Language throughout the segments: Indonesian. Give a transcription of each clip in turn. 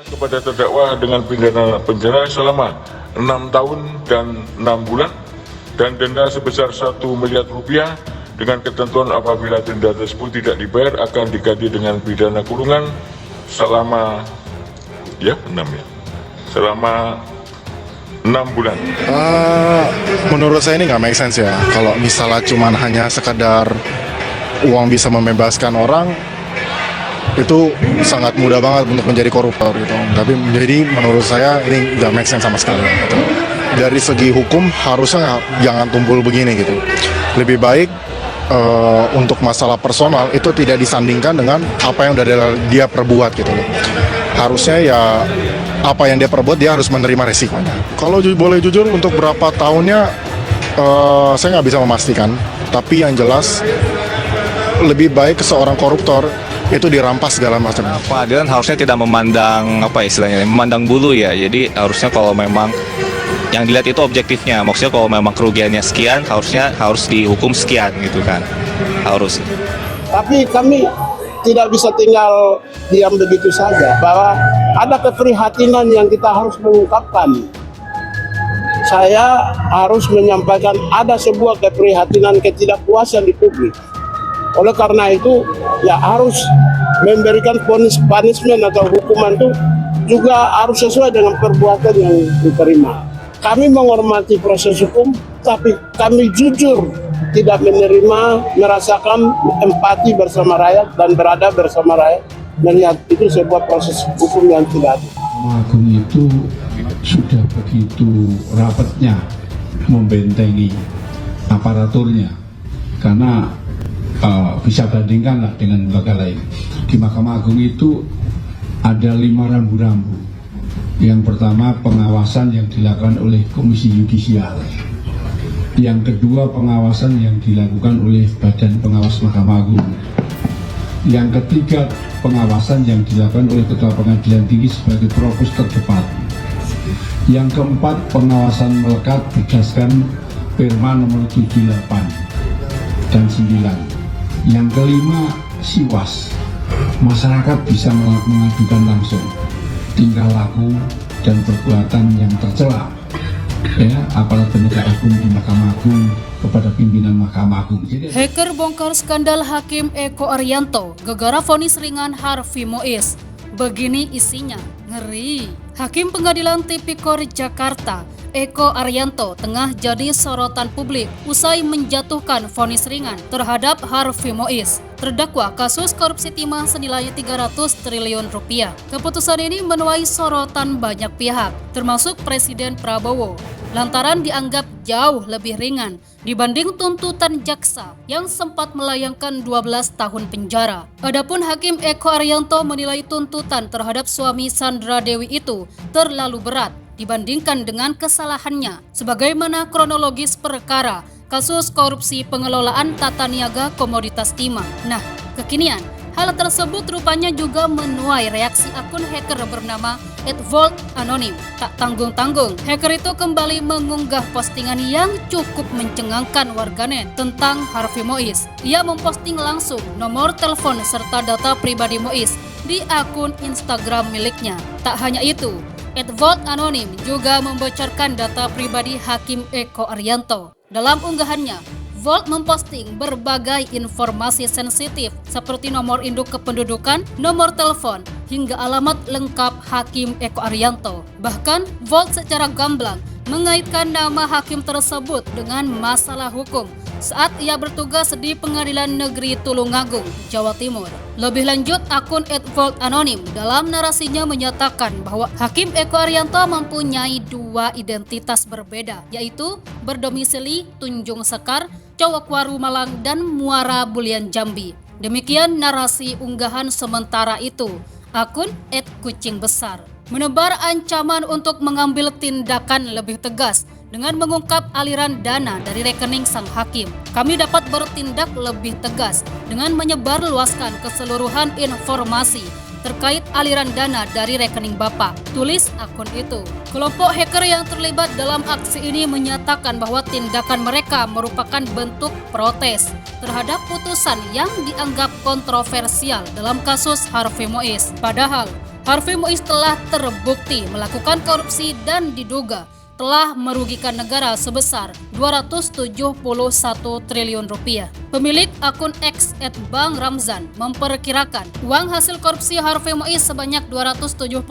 Kepada terdakwa dengan pidana penjara selama 6 tahun dan 6 bulan dan denda sebesar 1 miliar rupiah dengan ketentuan apabila denda tersebut tidak dibayar akan diganti dengan pidana kurungan selama selama 6 bulan. Menurut saya ini nggak make sense ya. Kalau misalnya cuman hanya sekadar uang bisa membebaskan orang, itu sangat mudah banget untuk menjadi koruptor gitu. Tapi jadi menurut saya ini nggak make sense sama sekali gitu. Dari segi hukum harusnya jangan tumpul begini gitu. Lebih baik untuk masalah personal itu tidak disandingkan dengan apa yang udah dia perbuat gitu loh. Harusnya ya apa yang dia perbuat dia harus menerima resikonya. Kalau boleh jujur untuk berapa tahunnya saya nggak bisa memastikan. Tapi yang jelas lebih baik seorang koruptor itu dirampas segala macam. Pengadilan harusnya tidak memandang memandang bulu ya. Jadi harusnya kalau memang yang dilihat itu objektifnya. Maksudnya kalau memang kerugiannya sekian, harus dihukum sekian gitu kan. Harus. Tapi kami tidak bisa tinggal diam begitu saja, bahwa ada keprihatinan yang kita harus mengungkapkan. Saya harus menyampaikan ada sebuah keprihatinan, ketidakpuasan di publik. Oleh karena itu, ya harus memberikan punishment atau hukuman itu juga harus sesuai dengan perbuatan yang diterima. Kami menghormati proses hukum, tapi kami jujur tidak merasakan empati bersama rakyat dan berada bersama rakyat, melihat itu sebuah proses hukum yang tidak adil. Mahkamah Agung itu sudah begitu rapatnya membentengi aparaturnya, karena bisa bandingkanlah dengan lembaga lain. Di Mahkamah Agung itu ada 5 rambu-rambu. Yang pertama, pengawasan yang dilakukan oleh Komisi Yudisial. Yang kedua, pengawasan yang dilakukan oleh Badan Pengawas Mahkamah Agung. Yang ketiga, pengawasan yang dilakukan oleh Ketua Pengadilan Tinggi sebagai provos terdepan. Yang keempat, pengawasan melekat berdasarkan Perma nomor 78 dan 9. Yang kelima, siwas. Masyarakat bisa mengadukan langsung tingkah laku dan perbuatan yang tercela aparat penegak hukum di Mahkamah Agung kepada pimpinan Mahkamah Agung. Hacker bongkar skandal Hakim Eko Arianto, gegara vonis ringan Harvey Mois. Begini isinya, ngeri. Hakim Pengadilan Tipikor Jakarta Eko Arianto tengah jadi sorotan publik usai menjatuhkan vonis ringan terhadap Harvey Mois, terdakwa kasus korupsi timah senilai 300 triliun rupiah. Keputusan ini menuai sorotan banyak pihak, termasuk Presiden Prabowo, lantaran dianggap jauh lebih ringan dibanding tuntutan jaksa yang sempat melayangkan 12 tahun penjara. Adapun Hakim Eko Arianto menilai tuntutan terhadap suami Sandra Dewi itu terlalu berat dibandingkan dengan kesalahannya sebagaimana kronologis perkara kasus korupsi pengelolaan tata niaga komoditas timah. Nah, kekinian hal tersebut rupanya juga menuai reaksi akun hacker bernama @voltanonym. Tak tanggung-tanggung, hacker itu kembali mengunggah postingan yang cukup mencengangkan warganet tentang Harvey Mois. Ia memposting langsung nomor telepon serta data pribadi Mois di akun Instagram miliknya. Tak hanya itu, @voltanonym juga membocorkan data pribadi Hakim Eko Arianto. Dalam unggahannya, Volt memposting berbagai informasi sensitif seperti nomor induk kependudukan, nomor telepon, hingga alamat lengkap Hakim Eko Arianto. Bahkan, Volt secara gamblang mengaitkan nama hakim tersebut dengan masalah hukum saat ia bertugas di Pengadilan Negeri Tulungagung, Jawa Timur. Lebih lanjut, akun @voltanonym dalam narasinya menyatakan bahwa Hakim Eko Arianto mempunyai 2 identitas berbeda, yaitu berdomisili Tunjung Sekar, Cowokwaru Malang, dan Muara Bulian Jambi. Demikian narasi unggahan sementara itu. Akun @kucingbesar menebar ancaman untuk mengambil tindakan lebih tegas dengan mengungkap aliran dana dari rekening sang hakim. Kami dapat bertindak lebih tegas dengan menyebarluaskan keseluruhan informasi terkait aliran dana dari rekening Bapak, tulis akun itu. Kelompok hacker yang terlibat dalam aksi ini menyatakan bahwa tindakan mereka merupakan bentuk protes terhadap putusan yang dianggap kontroversial dalam kasus Harvey Mois. Padahal Harvey Mois telah terbukti melakukan korupsi dan diduga telah merugikan negara sebesar 271 triliun rupiah. Pemilik akun X @bangramzan memperkirakan uang hasil korupsi Harvey Mois sebanyak 271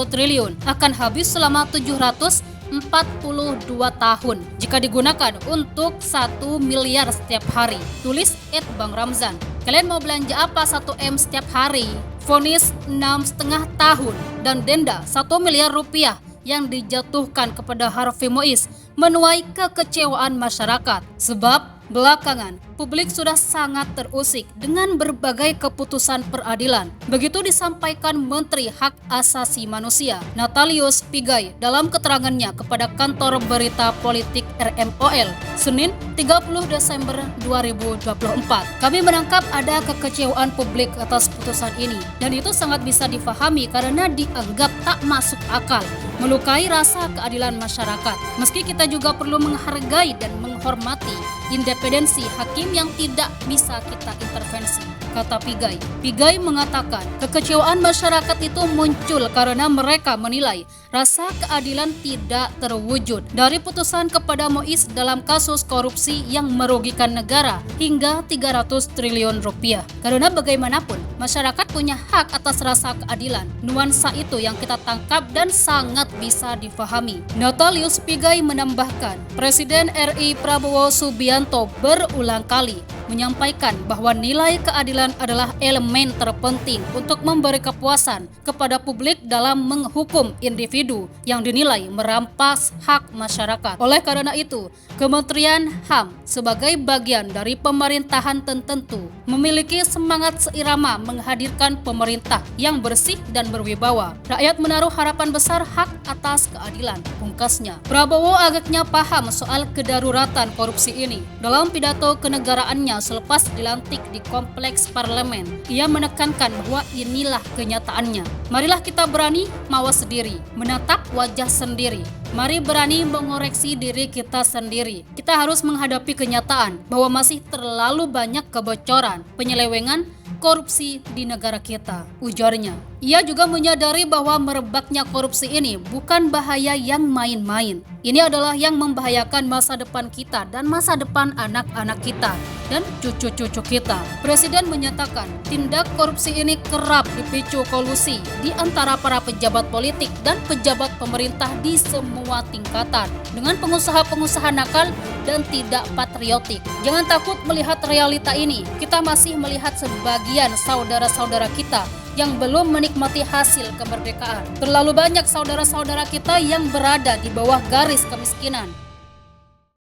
triliun akan habis selama 742 tahun jika digunakan untuk 1 miliar setiap hari. Tulis @bangramzan. Kalian mau belanja apa 1 M setiap hari? Vonis 6,5 tahun dan denda 1 miliar rupiah yang dijatuhkan kepada Harvey Mois menuai kekecewaan masyarakat. Sebab belakangan publik sudah sangat terusik dengan berbagai keputusan peradilan. Begitu disampaikan Menteri Hak Asasi Manusia Natalius Pigai dalam keterangannya kepada kantor berita politik RMOL Senin 30 Desember 2024. Kami menangkap ada kekecewaan publik atas putusan ini dan itu sangat bisa difahami karena dianggap tak masuk akal, melukai rasa keadilan masyarakat. Meski kita juga perlu menghargai dan menghormati independensi hakim yang tidak bisa kita intervensi, kata Pigai. Pigai mengatakan kekecewaan masyarakat itu muncul karena mereka menilai rasa keadilan tidak terwujud dari putusan kepada Mois dalam kasus korupsi yang merugikan negara hingga 300 triliun rupiah. Karena bagaimanapun masyarakat punya hak atas rasa keadilan. Nuansa itu yang kita tangkap dan sangat bisa difahami. Natalius Pigai menambahkan, Presiden RI Prabowo Subianto berulang kali menyampaikan bahwa nilai keadilan adalah elemen terpenting untuk memberi kepuasan kepada publik dalam menghukum individu yang dinilai merampas hak masyarakat. Oleh karena itu, Kementerian HAM sebagai bagian dari pemerintahan tertentu memiliki semangat seirama menghadirkan pemerintah yang bersih dan berwibawa. Rakyat menaruh harapan besar hak atas keadilan, pungkasnya. Prabowo agaknya paham soal kedaruratan korupsi ini. Dalam pidato kenegaraannya selepas dilantik di kompleks parlemen, ia menekankan bahwa inilah kenyataannya. Marilah kita berani mawas diri, menatap wajah sendiri. Mari berani mengoreksi diri kita sendiri. Kita harus menghadapi kenyataan bahwa masih terlalu banyak kebocoran, penyelewengan, korupsi di negara kita, ujarnya. Ia juga menyadari bahwa merebaknya korupsi ini bukan bahaya yang main-main. Ini adalah yang membahayakan masa depan kita dan masa depan anak-anak kita dan cucu-cucu kita. Presiden menyatakan tindak korupsi ini kerap dipicu kolusi di antara para pejabat politik dan pejabat pemerintah di semua tingkatan dengan pengusaha-pengusaha nakal dan tidak patriotik. Jangan takut melihat realita ini. Kita masih melihat sebagian saudara-saudara kita yang belum menikmati hasil kemerdekaan. Terlalu banyak saudara-saudara kita yang berada di bawah garis kemiskinan.